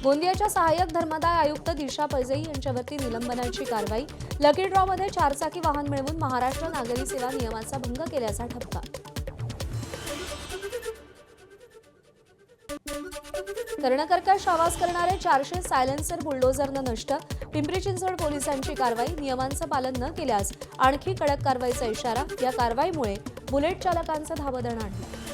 गोंदियाच्या सहाय्यक धर्मादाय आयुक्त दिशा पैजई यांच्यावरती निलंबनाची कारवाई। लकी ड्रॉमध्ये 4 चाकी वाहन मिळवून महाराष्ट्र नागरी सेवा नियमाचा भंग केल्याचा ठपका। कर्णकर्कश आवाज करणारे 400 सायलेन्सर बुलडोझरनं नष्ट। पिंपरी चिंचवड पोलिसांची कारवाई। नियमांचं पालन न केल्यास आणखी कडक कारवाईचा इशारा। या कारवाईमुळे बुलेट चालकांचं धाबदण अडलं।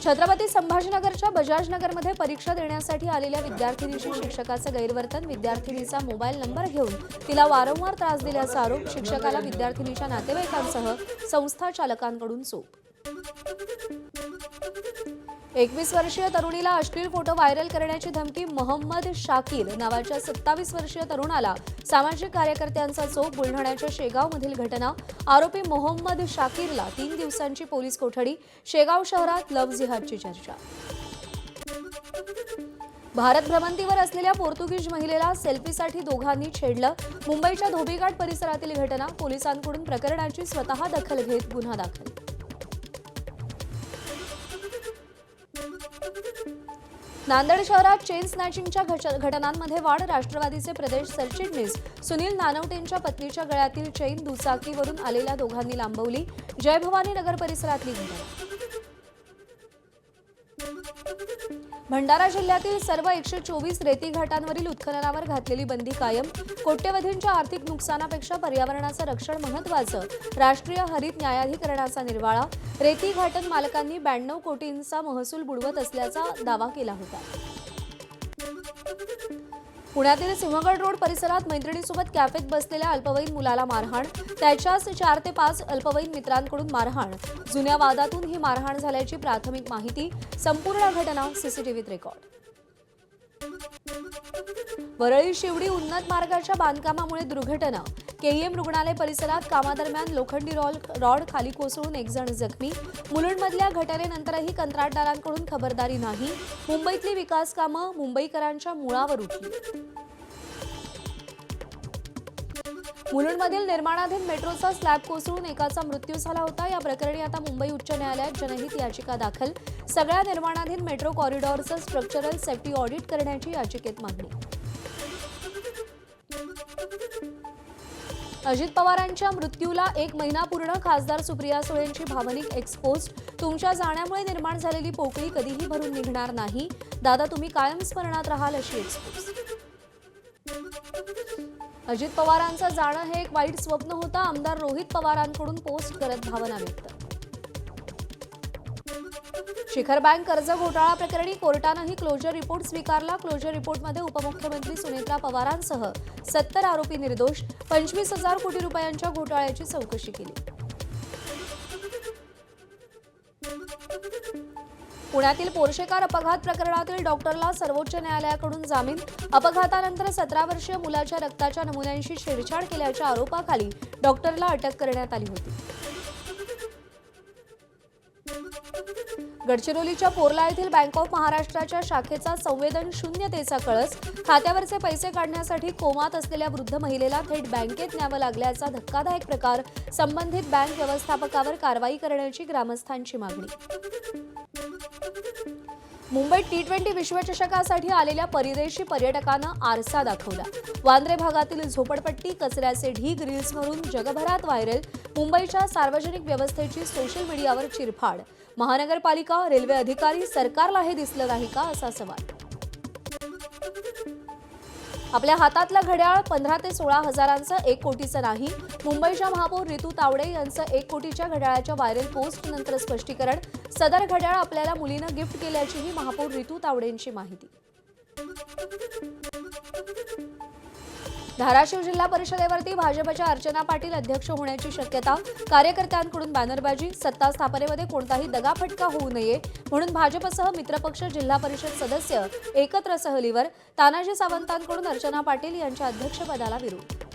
छत्रपती संभाजीनगरच्या बजाजनगरमध्ये परीक्षा देण्यासाठी आलेल्या विद्यार्थिनीशी शिक्षकाचं गैरवर्तन। विद्यार्थिनीचा मोबाईल नंबर घेऊन तिला वारंवार त्रास दिल्याचा आरोप। शिक्षकाला विद्यार्थिनीच्या नातेवाईकांसह संस्था चालकांकडून चोप। 21 वर्षीय तरुणीला अश्लील फोटो व्हायरल करण्याची धमकी। मोहम्मद शाकीर नावाच्या 27 वर्षीय तरुणाला सामाजिक कार्यकर्त्यांचा चोप। बुलढाण्याच्या शेगावमधील घटना। आरोपी मोहम्मद शाकीरला 3 दिवसांची पोलीस कोठडी। शेगाव शहरात लव्ह जिहादची चर्चा। भारत भ्रमंतीवर असलेल्या पोर्तुगीज महिलेला सेल्फीसाठी दोघांनी छेडलं। मुंबईच्या धोबीघाट परिसरातील घटना। पोलिसांकडून प्रकरणाची स्वतः दखल घेत गुन्हा दाखल। नांदेड शहरात चेन स्नॅचिंगच्या घटनांमध्ये वाढ। राष्ट्रवादीचे प्रदेश सरचिटणीस सुनील नानवटेंच्या पत्नीच्या गळ्यातील चेन दुचाकीवरून आलेल्या दोघांनी लांबवली। जय भवानी नगर परिसरातली घटना। भंडारा जिल्ह्यातील सर्व 124 रेती घाटांवरील उत्खननावर घातलेली बंदी कायम। कोट्यवधींच्या आर्थिक नुकसानापेक्षा पर्यावरणाचं रक्षण महत्त्वाचं। राष्ट्रीय हरित न्यायाधिकरणाचा निर्वाळा। रेती घाटन मालकांनी 92 कोटींचा महसूल बुडवत असल्याचा दावा केला होता। पुण्यातील सिंहगड रोड परिसरात मैत्रिणीसोबत कॅफेत बसलेल्या अल्पवयीन मुलाला मारहाण। त्याच्याच 4 ते 5 अल्पवयीन मित्रांकडून मारहाण। जुन्या वादातून ही मारहाण झाल्याची प्राथमिक माहिती। संपूर्ण घटना सीसीटीव्हीत रेकॉर्ड। वरळी शिवडी उन्नत मार्गाच्या बांधकामामुळे दुर्घटना। केईएम रुग्णालय परिसरात कामादरम्यान लोखंडी रॉड खाली कोसळून 1 जण जखमी। मुलुंडमधल्या घटनेनंतरही कंत्राटदारांकडून खबरदारी नाही। मुंबईतली विकास कामं मुंबईकरांच्या मुळावर उठली। मुलुंडमधील निर्माणाधीन मेट्रोचा स्लॅब कोसळून एकाचा मृत्यू झाला होता। या प्रकरणी आता मुंबई उच्च न्यायालयात जनहित याचिका दाखल। सगळ्या निर्माणाधीन मेट्रो कॉरिडॉरचं स्ट्रक्चरल सेफ्टी ऑडिट करण्याची याचिकेत मागणी। अजित पवारांच्या मृत्यूला 1 महिना पूर्ण। खासदार सुप्रिया सुळेंची भावनिक एक्सपोस्ट। तुमच्या जाण्यामुळे निर्माण झालेली पोकळी कधीही भरून निघणार नाही। दादा तुम्ही कायम स्मरणात राहाल अशी एक्सपोस्ट। अजित पवारांचं जाणं हे एक वाईट स्वप्न होतं। आमदार रोहित पवारांकडून पोस्ट करत भावना व्यक्त। शिखर बँक कर्ज घोटाळा प्रकरणी कोर्टानंही क्लोजर रिपोर्ट स्वीकारला। क्लोजर रिपोर्टमध्ये उपमुख्यमंत्री सुनेत्रा पवारांसह 70 आरोपी निर्दोष। 25,000 कोटी रुपयांच्या घोटाळ्याची चौकशी केली। पुण्यातील पोर्शे कार अपघात प्रकरणातील डॉक्टरला सर्वोच्च न्यायालयाकडून जामीन। अपघातानंतर 17 वर्षीय मुलाच्या रक्ताच्या नमुन्यांशी छेडछाड केल्याच्या आरोपाखाली डॉक्टरला अटक करण्यात आली होती। गडचिरोलीच्या पोर्ला येथील बँक ऑफ महाराष्ट्राच्या शाखेचा संवेदनशून्यतेचा कळस। खात्यावरचे पैसे काढण्यासाठी कोमात असलेल्या वृद्ध महिलेला थेट बँकेत न्यावं लागल्याचा धक्कादायक प्रकार। संबंधित बँक व्यवस्थापकावर कारवाई करण्याची ग्रामस्थांची मागणी। मुंबईत T20 विश्वचषकासाठी आलेल्या परदेशी पर्यटकांना आरसा दाखवला। वांद्रे भागातील झोपडपट्टी, कचऱ्याचे ढीग रील्सवरून जगभरात व्हायरल। मुंबईच्या सार्वजनिक व्यवस्थेची सोशल मीडियावर चिरफाड। महानगरपालिका, रेल्वे अधिकारी, सरकारला हे दिसलं नाही का असा सवाल। आपल्या हातातलं घड्याळ 15 ते 16 हजारांचं 1 कोटीचं नाही। मुंबईच्या महापौर रितू तावडे यांचं 1 कोटीच्या घड्याळाच्या व्हायरल पोस्ट नंतर स्पष्टीकरण। सदर घड्याळ आपल्याला मुलीनं गिफ्ट केल्याचीही महापौर रितू तावडेंची माहिती। धाराशिव जिल्हा परिषदेवरती भाजपच्या अर्चना पाटील अध्यक्ष होण्याची शक्यता। कार्यकर्त्यांकडून बॅनरबाजी। सत्ता स्थापनेमध्ये कोणताही दगाफटका होऊ नये म्हणून भाजपसह मित्रपक्ष जिल्हा परिषद सदस्य एकत्र सहलीवर। तानाजी सावंतांकडून अर्चना पाटील यांच्या अध्यक्षपदाला विरोध।